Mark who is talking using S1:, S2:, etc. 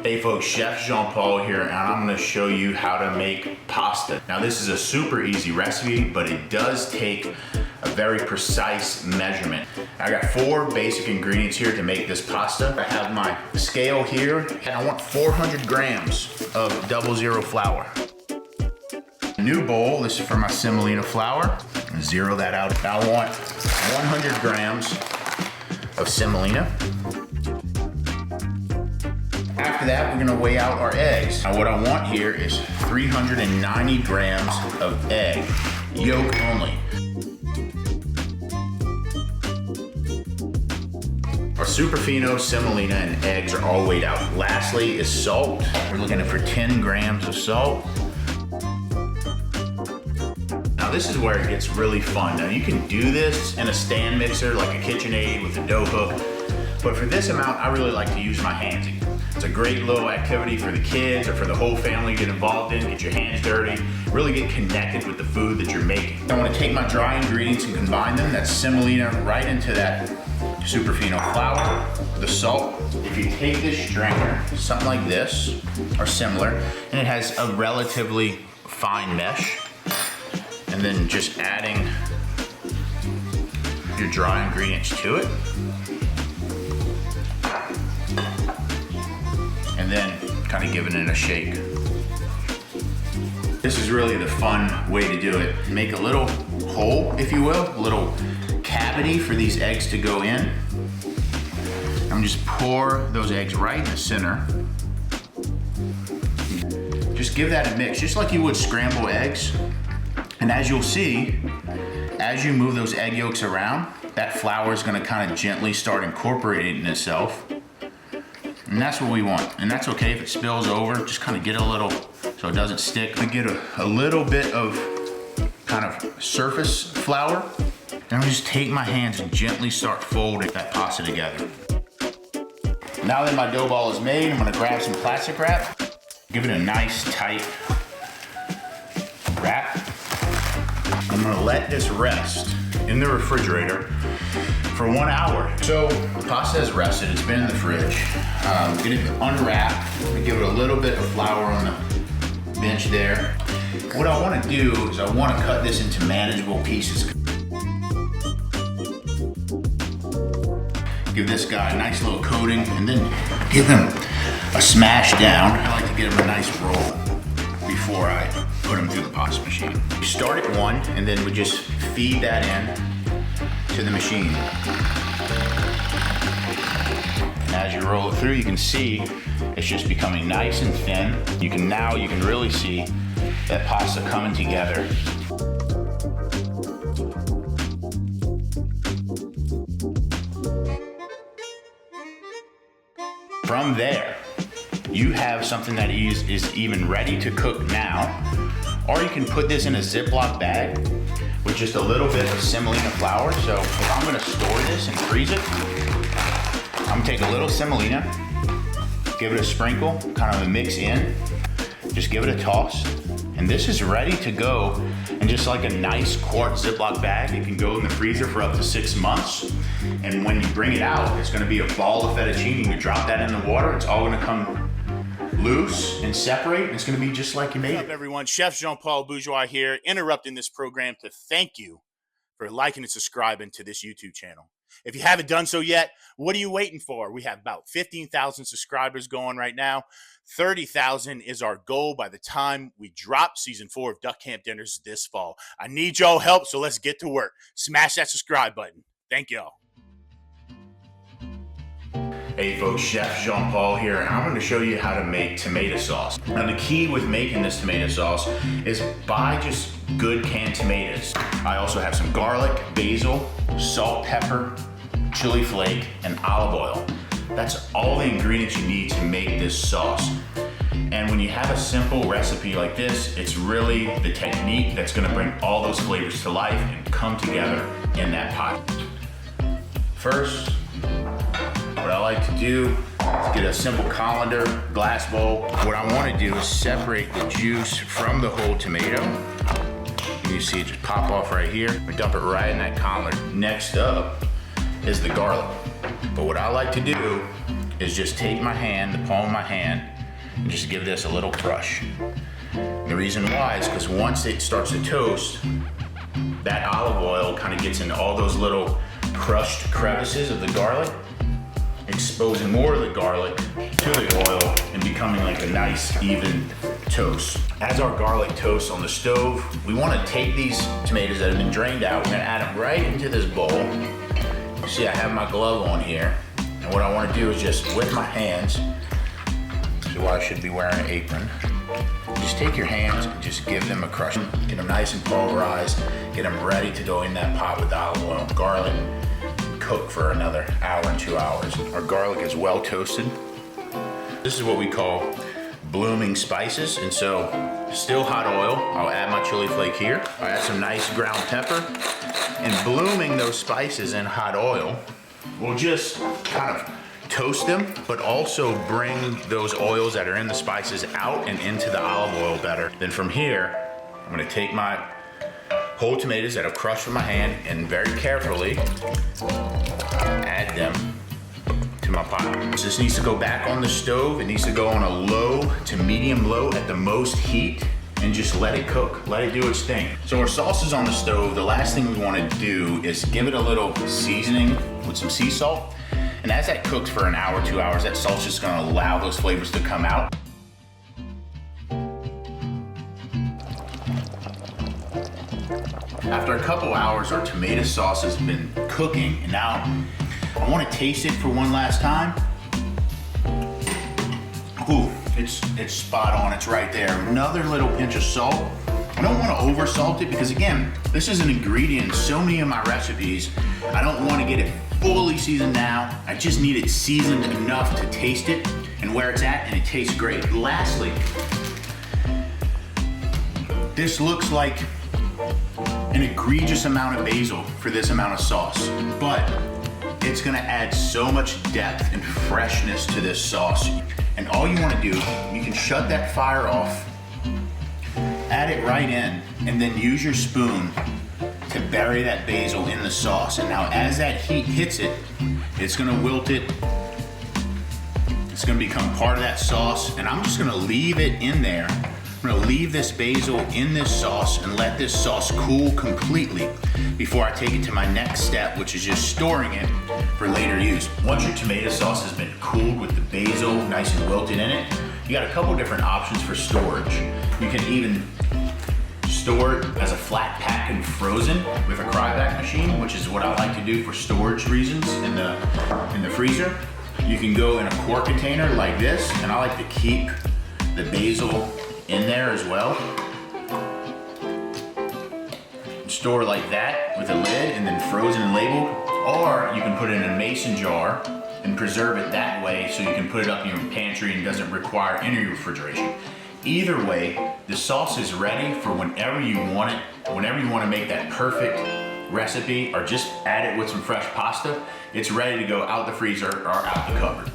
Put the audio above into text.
S1: Hey folks, Chef Jean-Paul here, and I'm gonna show you how to make pasta. Now this is a super easy recipe, but it does take a very precise measurement. I got 4 basic ingredients here to make this pasta. I have my scale here, and I want 400 grams of 00 flour. A new bowl, this is for my semolina flour. Zero that out. Now I want 100 grams of semolina. After that, we're gonna weigh out our eggs. Now what I want here is 390 grams of egg, yolk only. Our super fino, semolina, and eggs are all weighed out. Lastly is salt. We're looking for 10 grams of salt. Now this is where it gets really fun. Now you can do this in a stand mixer like a KitchenAid with a dough hook, but for this amount, I really like to use my hands. It's a great little activity for the kids or for the whole family to get involved in, get your hands dirty, really get connected with the food that you're making. I want to take my dry ingredients and combine them, that semolina right into that super fino flour, the salt. If you take this strainer, something like this or similar, and it has a relatively fine mesh, and then just adding your dry ingredients to it, and then kind of giving it a shake. This is really the fun way to do it. Make a little hole, if you will, a little cavity for these eggs to go in. I'm just pour those eggs right in the center. Just give that a mix, just like you would scramble eggs. And as you'll see, as you move those egg yolks around, that flour is gonna kind of gently start incorporating itself. And that's what we want. And that's okay if it spills over, just kind of get a little, so it doesn't stick. I get a little bit of kind of surface flour. And I just take my hands and gently start folding that pasta together. Now that my dough ball is made, I'm gonna grab some plastic wrap, give it a nice tight wrap. I'm gonna let this rest in the refrigerator for 1 hour. So the pasta has rested, it's been in the fridge. I'm gonna unwrap, give it a little bit of flour on the bench there. What I wanna do is I wanna cut this into manageable pieces. Give this guy a nice little coating and then give him a smash down. I like to give him a nice roll before I put him through the pasta machine. You start at 1 and then we just feed that in to the machine. And as you roll it through, you can see it's just becoming nice and thin. You can really see that pasta coming together. From there, you have something that is even ready to cook now, or you can put this in a Ziploc bag with just a little bit of semolina flour. So if I'm gonna store this and freeze it, I'm gonna take a little semolina, give it a sprinkle, kind of a mix in, just give it a toss, and this is ready to go in just like a nice quart Ziploc bag. It can go in the freezer for up to 6 months. And when you bring it out, it's gonna be a ball of fettuccine. You drop that in the water, it's all gonna come loose and separate, and it's gonna be just like you made it. What's up, everyone? Chef Jean-Paul Bourgeois here, interrupting this program to thank you for liking and subscribing to this YouTube channel. If you haven't done so yet, what are you waiting for? We have about 15,000 subscribers going right now. 30,000 is our goal by the time we drop season 4 of Duck Camp Dinners this fall. I need y'all help, so let's get to work. Smash that subscribe button. Thank y'all. Hey folks, Chef Jean-Paul here, and I'm going to show you how to make tomato sauce. Now the key with making this tomato sauce is buy just good canned tomatoes. I also have some garlic, basil, salt, pepper, chili flake, and olive oil. That's all the ingredients you need to make this sauce. And when you have a simple recipe like this, it's really the technique that's going to bring all those flavors to life and come together in that pot. First, what I like to do is get a simple colander, glass bowl. What I want to do is separate the juice from the whole tomato. You see it just pop off right here. We dump it right in that colander. Next up is the garlic. But what I like to do is just take my hand, the palm of my hand, and just give this a little crush. And the reason why is because once it starts to toast, that olive oil kind of gets into all those little crushed crevices of the garlic, exposing more of the garlic to the oil and becoming like a nice even toast. As our garlic toasts on the stove, we want to take these tomatoes that have been drained out, we're going to add them right into this bowl. You see I have my glove on here, and what I want to do is just with my hands, this is why I should be wearing an apron, just take your hands and just give them a crush. Get them nice and pulverized, get them ready to go in that pot with the olive oil and garlic, cook for another hour and 2 hours. Our garlic is well toasted. This is what we call blooming spices, and so still hot oil, I'll add my chili flake here. I add some nice ground pepper, and blooming those spices in hot oil will just kind of toast them, but also bring those oils that are in the spices out and into the olive oil better. Then from here, I'm gonna take my whole tomatoes that I've crushed with my hand and very carefully add them to my pot. So this needs to go back on the stove. It needs to go on a low to medium low at the most heat and just let it cook, let it do its thing. So our sauce is on the stove. The last thing we want to do is give it a little seasoning with some sea salt. And as that cooks for an hour, 2 hours, that salt's just gonna allow those flavors to come out. After a couple hours, our tomato sauce has been cooking, and now I want to taste it for one last time. Ooh, it's spot on, it's right there. Another little pinch of salt. I don't want to over salt it because again, this is an ingredient in so many of my recipes. I don't want to get it fully seasoned now. I just need it seasoned enough to taste it and where it's at, and it tastes great. Lastly, this looks like an egregious amount of basil for this amount of sauce, but it's gonna add so much depth and freshness to this sauce. And all you wanna do, you can shut that fire off, add it right in, and then use your spoon to bury that basil in the sauce. And now as that heat hits it, it's gonna wilt it. It's gonna become part of that sauce, and I'm just gonna leave it in there. I'm gonna leave this basil in this sauce and let this sauce cool completely before I take it to my next step, which is just storing it for later use. Once your tomato sauce has been cooled with the basil nice and wilted in it, you got a couple different options for storage. You can even store it as a flat pack and frozen with a cryovac machine, which is what I like to do for storage reasons in the freezer. You can go in a quart container like this, and I like to keep the basil in there as well. Store like that with a lid and then frozen and labeled, or you can put it in a mason jar and preserve it that way so you can put it up in your pantry and doesn't require any refrigeration. Either way, the sauce is ready for whenever you want it, whenever you want to make that perfect recipe or just add it with some fresh pasta. It's ready to go out the freezer or out the cupboard.